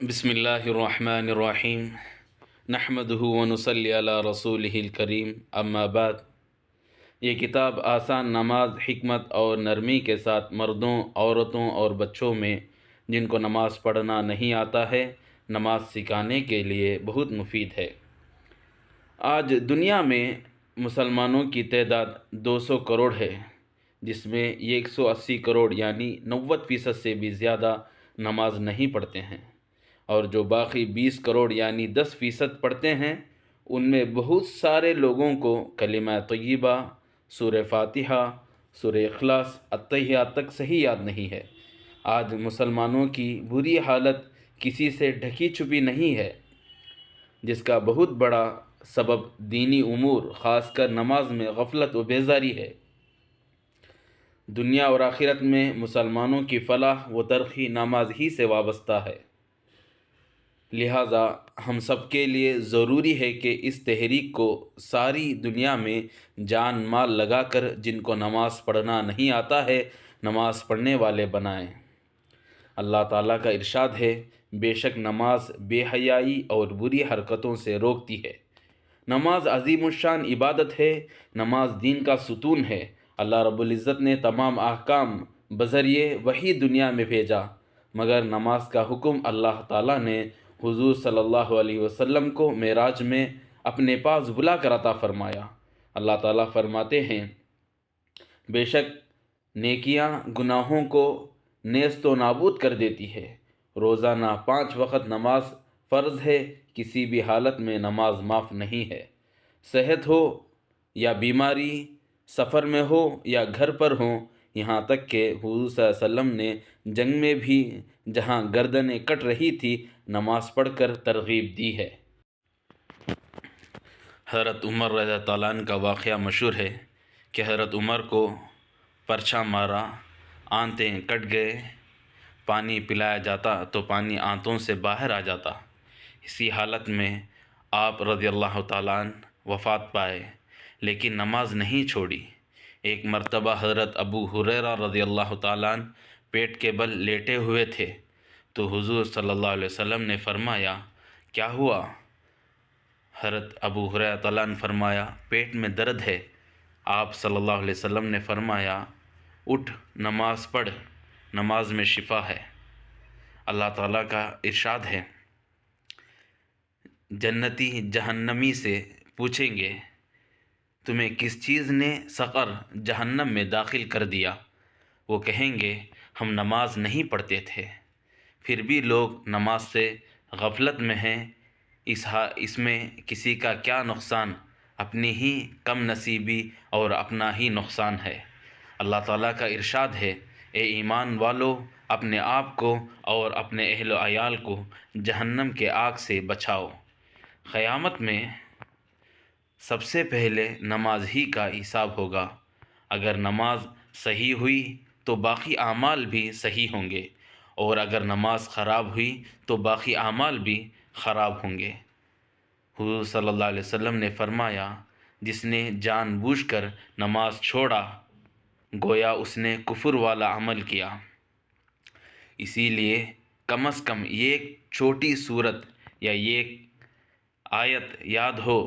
بسم اللہ الرحمن الرحیم نحمدہ ونصلی علی رسولہ الکریم اما بعد۔ یہ کتاب آسان نماز، حکمت اور نرمی کے ساتھ مردوں، عورتوں اور بچوں میں جن کو نماز پڑھنا نہیں آتا ہے نماز سکھانے کے لیے بہت مفید ہے۔ آج دنیا میں مسلمانوں کی تعداد 200 کروڑ ہے، جس میں یہ 180 کروڑ یعنی 90% سے بھی زیادہ نماز نہیں پڑھتے ہیں، اور جو باقی 20 کروڑ یعنی 10% پڑھتے ہیں ان میں بہت سارے لوگوں کو کلمہ طیبہ، سورہ فاتحہ، سورہ اخلاص، التحیات تک صحیح یاد نہیں ہے۔ آج مسلمانوں کی بری حالت کسی سے ڈھکی چھپی نہیں ہے، جس کا بہت بڑا سبب دینی امور خاص کر نماز میں غفلت و بیزاری ہے۔ دنیا اور آخرت میں مسلمانوں کی فلاح و ترقی نماز ہی سے وابستہ ہے، لہٰذا ہم سب کے لیے ضروری ہے کہ اس تحریک کو ساری دنیا میں جان مال لگا کر جن کو نماز پڑھنا نہیں آتا ہے نماز پڑھنے والے بنائیں۔ اللہ تعالیٰ کا ارشاد ہے، بے شک نماز بے حیائی اور بری حرکتوں سے روکتی ہے۔ نماز عظیم الشان عبادت ہے، نماز دین کا ستون ہے۔ اللہ رب العزت نے تمام احکام بذریعہ وحی دنیا میں بھیجا، مگر نماز کا حکم اللہ تعالیٰ نے حضور صلی اللہ علیہ وسلم کو معراج میں اپنے پاس بلا کر عطا فرمایا۔ اللہ تعالیٰ فرماتے ہیں، بے شک نیکیاں گناہوں کو نیست و نابود کر دیتی ہے۔ روزانہ 5 وقت نماز فرض ہے، کسی بھی حالت میں نماز معاف نہیں ہے۔ صحت ہو یا بیماری، سفر میں ہو یا گھر پر ہوں، یہاں تک کہ حضور صلی اللہ علیہ وسلم نے جنگ میں بھی جہاں گردنیں کٹ رہی تھی نماز پڑھ کر ترغیب دی ہے۔ حضرت عمر رضی اللہ عنہ کا واقعہ مشہور ہے کہ حضرت عمر کو پرچھا مارا، آنتیں کٹ گئے، پانی پلایا جاتا تو پانی آنتوں سے باہر آ جاتا۔ اسی حالت میں آپ رضی اللہ تعالیٰ عنہ وفات پائے، لیکن نماز نہیں چھوڑی۔ ایک مرتبہ حضرت ابو ہریرہ رضی اللہ تعالیٰ عنہ پیٹ کے بل لیٹے ہوئے تھے تو حضور صلی اللہ علیہ وسلم نے فرمایا، کیا ہوا؟ حضرت ابو ہریرہ تعالیٰ عنہ فرمایا، پیٹ میں درد ہے۔ آپ صلی اللہ علیہ وسلم نے فرمایا، اٹھ نماز پڑھ، نماز میں شفا ہے۔ اللہ تعالیٰ کا ارشاد ہے، جنتی جہنمی سے پوچھیں گے، تمہیں کس چیز نے سقر جہنم میں داخل کر دیا؟ وہ کہیں گے، ہم نماز نہیں پڑھتے تھے۔ پھر بھی لوگ نماز سے غفلت میں ہیں، اس میں کسی کا کیا نقصان، اپنی ہی کم نصیبی اور اپنا ہی نقصان ہے۔ اللہ تعالیٰ کا ارشاد ہے، اے ایمان والو، اپنے آپ کو اور اپنے اہل و عیال کو جہنم کے آگ سے بچاؤ۔ قیامت میں سب سے پہلے نماز ہی کا حساب ہوگا۔ اگر نماز صحیح ہوئی تو باقی اعمال بھی صحیح ہوں گے، اور اگر نماز خراب ہوئی تو باقی اعمال بھی خراب ہوں گے۔ حضور صلی اللہ علیہ وسلم نے فرمایا، جس نے جان بوجھ کر نماز چھوڑا گویا اس نے کفر والا عمل کیا۔ اسی لیے کم از کم یہ ایک چھوٹی سورت یا یہ ایک آیت یاد ہو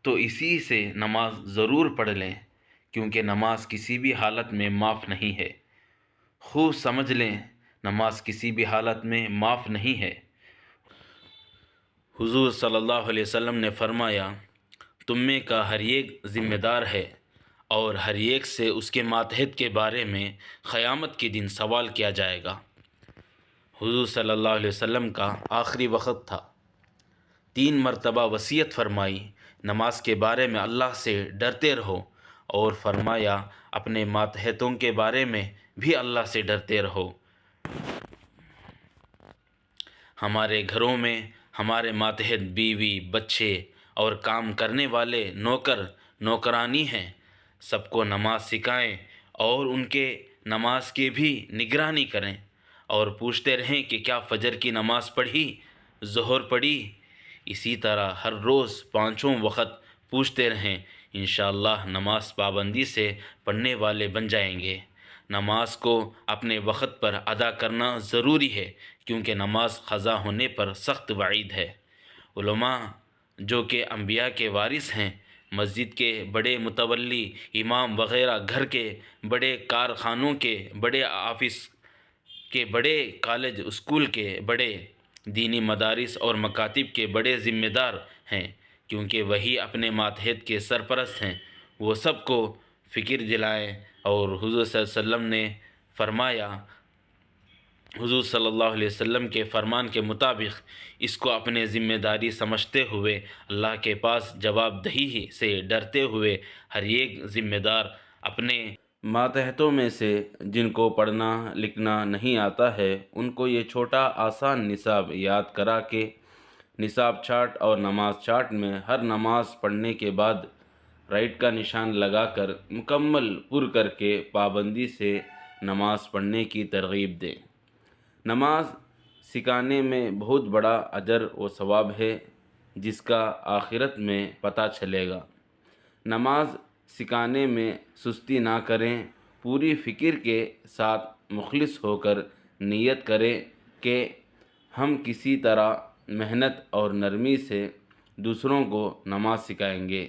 تو اسی سے نماز ضرور پڑھ لیں، کیونکہ نماز کسی بھی حالت میں معاف نہیں ہے۔ خوب سمجھ لیں، نماز کسی بھی حالت میں معاف نہیں ہے۔ حضور صلی اللہ علیہ وسلم نے فرمایا، تم میں کا ہر ایک ذمہ دار ہے، اور ہر ایک سے اس کے ماتحت کے بارے میں قیامت کے دن سوال کیا جائے گا۔ حضور صلی اللہ علیہ وسلم کا آخری وقت تھا، 3 مرتبہ وصیت فرمائی، نماز کے بارے میں اللہ سے ڈرتے رہو، اور فرمایا اپنے ماتحتوں کے بارے میں بھی اللہ سے ڈرتے رہو۔ ہمارے گھروں میں ہمارے ماتحت بیوی، بچے اور کام کرنے والے نوکر نوکرانی ہیں، سب کو نماز سکھائیں اور ان کے نماز کی بھی نگرانی کریں، اور پوچھتے رہیں کہ کیا فجر کی نماز پڑھی، ظہر پڑھی۔ اسی طرح ہر روز 5 وقت پوچھتے رہیں، انشاءاللہ نماز پابندی سے پڑھنے والے بن جائیں گے۔ نماز کو اپنے وقت پر ادا کرنا ضروری ہے، کیونکہ نماز قضا ہونے پر سخت وعید ہے۔ علماء جو کہ انبیاء کے وارث ہیں، مسجد کے بڑے متولی، امام وغیرہ، گھر کے بڑے کارخانوں کے بڑے آفس کے بڑے، کالج اسکول کے بڑے، دینی مدارس اور مکاتب کے بڑے ذمہ دار ہیں، کیونکہ وہی اپنے ماتحت کے سرپرست ہیں۔ وہ سب کو فکر دلائیں، اور حضور صلی اللہ علیہ وسلم نے فرمایا، حضور صلی اللہ علیہ وسلم کے فرمان کے مطابق اس کو اپنے ذمہ داری سمجھتے ہوئے، اللہ کے پاس جواب دہی سے ڈرتے ہوئے، ہر ایک ذمہ دار اپنے ماتحتوں میں سے جن کو پڑھنا لکھنا نہیں آتا ہے، ان کو یہ چھوٹا آسان نصاب یاد کرا کے نصاب چارٹ اور نماز چارٹ میں ہر نماز پڑھنے کے بعد رائٹ کا نشان لگا کر مکمل پر کر کے پابندی سے نماز پڑھنے کی ترغیب دیں۔ نماز سکھانے میں بہت بڑا اجر و ثواب ہے، جس کا آخرت میں پتہ چلے گا۔ نماز سکھانے میں سستی نہ کریں، پوری فکر کے ساتھ مخلص ہو کر نیت کریں کہ ہم کسی طرح محنت اور نرمی سے دوسروں کو نماز سکھائیں گے۔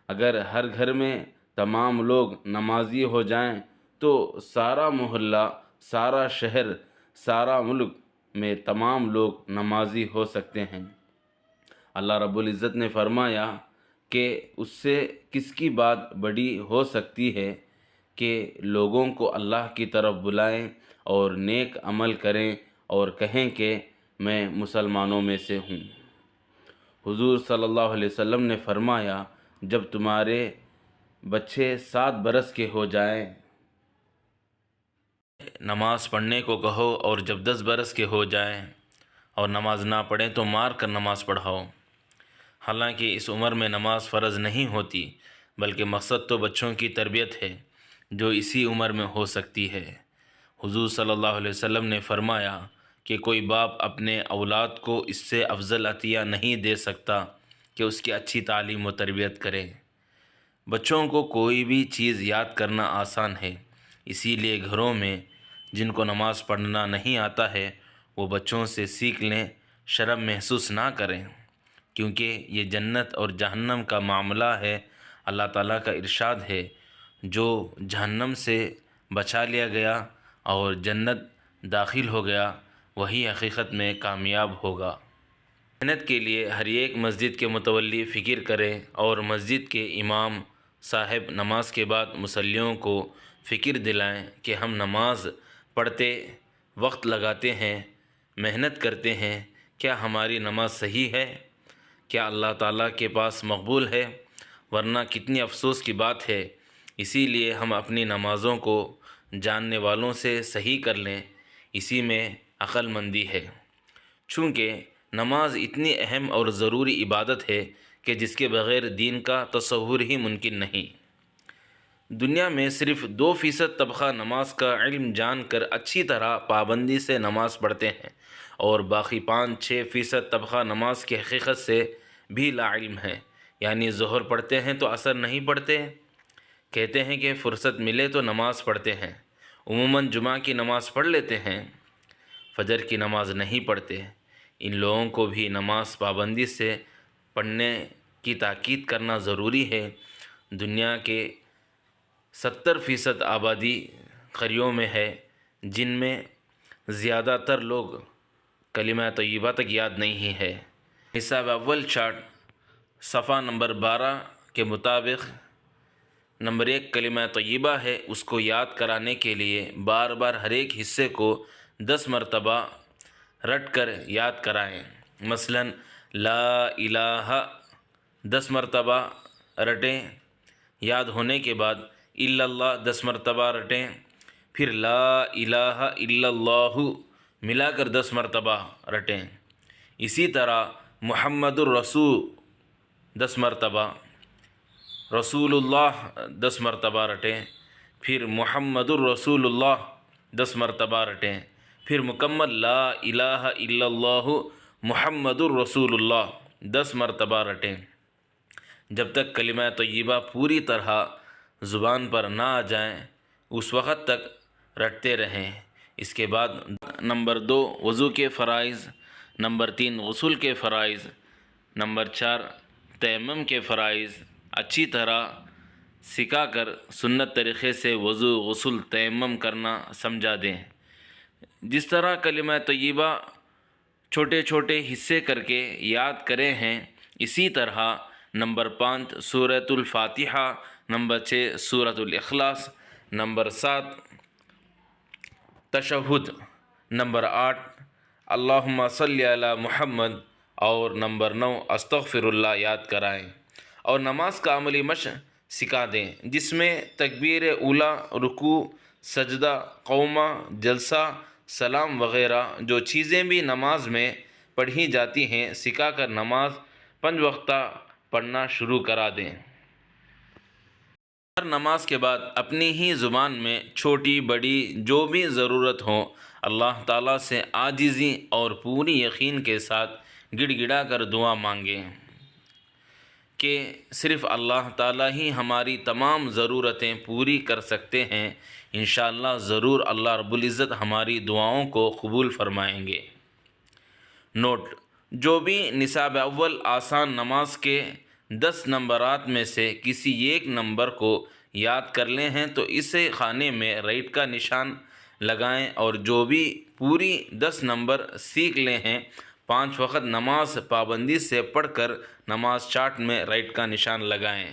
اگر ہر گھر میں تمام لوگ نمازی ہو جائیں تو سارا محلہ، سارا شہر، سارا ملک میں تمام لوگ نمازی ہو سکتے ہیں۔ اللہ رب العزت نے فرمایا کہ اس سے کس کی بات بڑی ہو سکتی ہے کہ لوگوں کو اللہ کی طرف بلائیں اور نیک عمل کریں اور کہیں کہ میں مسلمانوں میں سے ہوں۔ حضور صلی اللہ علیہ وسلم نے فرمایا، جب تمہارے بچے 7 برس کے ہو جائیں نماز پڑھنے کو کہو، اور جب 10 برس کے ہو جائیں اور نماز نہ پڑھیں تو مار کر نماز پڑھاؤ۔ حالانکہ اس عمر میں نماز فرض نہیں ہوتی، بلکہ مقصد تو بچوں کی تربیت ہے، جو اسی عمر میں ہو سکتی ہے۔ حضور صلی اللہ علیہ وسلم نے فرمایا کہ کوئی باپ اپنے اولاد کو اس سے افضل عطیہ نہیں دے سکتا کہ اس کی اچھی تعلیم و تربیت کرے۔ بچوں کو کوئی بھی چیز یاد کرنا آسان ہے، اسی لیے گھروں میں جن کو نماز پڑھنا نہیں آتا ہے وہ بچوں سے سیکھ لیں، شرم محسوس نہ کریں، کیونکہ یہ جنت اور جہنم کا معاملہ ہے۔ اللہ تعالیٰ کا ارشاد ہے، جو جہنم سے بچا لیا گیا اور جنت داخل ہو گیا وہی حقیقت میں کامیاب ہوگا۔ محنت کے لیے ہر ایک مسجد کے متولی فکر کرے، اور مسجد کے امام صاحب نماز کے بعد مصلیوں کو فکر دلائیں کہ ہم نماز پڑھتے وقت لگاتے ہیں، محنت کرتے ہیں، کیا ہماری نماز صحیح ہے؟ کیا اللہ تعالیٰ کے پاس مقبول ہے؟ ورنہ کتنی افسوس کی بات ہے۔ اسی لیے ہم اپنی نمازوں کو جاننے والوں سے صحیح کر لیں، اسی میں عقل مندی ہے۔ چونکہ نماز اتنی اہم اور ضروری عبادت ہے کہ جس کے بغیر دین کا تصور ہی ممکن نہیں۔ دنیا میں صرف 2% طبقہ نماز کا علم جان کر اچھی طرح پابندی سے نماز پڑھتے ہیں، اور باقی 5-6% طبقہ نماز کی حقیقت سے بھی لا علم ہے، یعنی ظہر پڑھتے ہیں تو عصر نہیں پڑھتے، کہتے ہیں کہ فرصت ملے تو نماز پڑھتے ہیں، عموماً جمعہ کی نماز پڑھ لیتے ہیں، فجر کی نماز نہیں پڑھتے۔ ان لوگوں کو بھی نماز پابندی سے پڑھنے کی تاکید کرنا ضروری ہے۔ دنیا کے 70% آبادی قریوں میں ہے، جن میں زیادہ تر لوگ کلمہ طیبہ تک یاد نہیں ہے۔ نصاب اول چارٹ صفحہ نمبر 12 کے مطابق نمبر 1 کلمہ طیبہ ہے، اس کو یاد کرانے کے لیے بار بار ہر ایک حصے کو 10 مرتبہ رٹ کر یاد کرائیں۔ مثلا لا الہ 10 مرتبہ رٹیں، یاد ہونے کے بعد الا اللہ 10 مرتبہ رٹیں، پھر لا الہ الا اللہ ملا کر 10 مرتبہ رٹیں۔ اسی طرح محمد الرسول 10 مرتبہ، رسول اللہ 10 مرتبہ رٹیں، پھر محمد الرسول اللہ 10 مرتبہ رٹیں، پھر مکمل لا الہ الا اللہ محمد الرسول اللہ 10 مرتبہ رٹیں۔ جب تک کلمہ طیبہ پوری طرح زبان پر نہ آ جائیں اس وقت تک رٹتے رہیں۔ اس کے بعد نمبر 2 وضو کے فرائض، نمبر 3 غسل کے فرائض، نمبر 4 تیمم کے فرائض اچھی طرح سکھا کر سنت طریقے سے وضو غسل تیمم کرنا سمجھا دیں۔ جس طرح کلمہ طیبہ چھوٹے چھوٹے حصے کر کے یاد کرے ہیں، اسی طرح نمبر 5 سورۃ الفاتحہ، نمبر 6 سورۃ الاخلاص، نمبر 7 تشہد، نمبر 8 اللہم صلی علی محمد اور نمبر 9 استغفر اللہ یاد کرائیں، اور نماز کا عملی مشق سکھا دیں جس میں تکبیر اولیٰ، رکوع، سجدہ، قومہ، جلسہ، سلام وغیرہ جو چیزیں بھی نماز میں پڑھی جاتی ہیں سکھا کر نماز 5 وقتہ پڑھنا شروع کرا دیں۔ ہر نماز کے بعد اپنی ہی زبان میں چھوٹی بڑی جو بھی ضرورت ہو اللہ تعالیٰ سے عاجزی اور پوری یقین کے ساتھ گڑ گڑا کر دعا مانگیں کہ صرف اللہ تعالیٰ ہی ہماری تمام ضرورتیں پوری کر سکتے ہیں۔ انشاءاللہ ضرور اللہ رب العزت ہماری دعاؤں کو قبول فرمائیں گے۔ نوٹ: جو بھی نصاب اول آسان نماز کے 10 نمبرات میں سے کسی ایک نمبر کو یاد کر لے ہیں تو اسے خانے میں رائٹ کا نشان لگائیں، اور جو بھی پوری 10 نمبر سیکھ لے ہیں 5 وقت نماز پابندی سے پڑھ کر نماز چارٹ میں رائٹ کا نشان لگائیں۔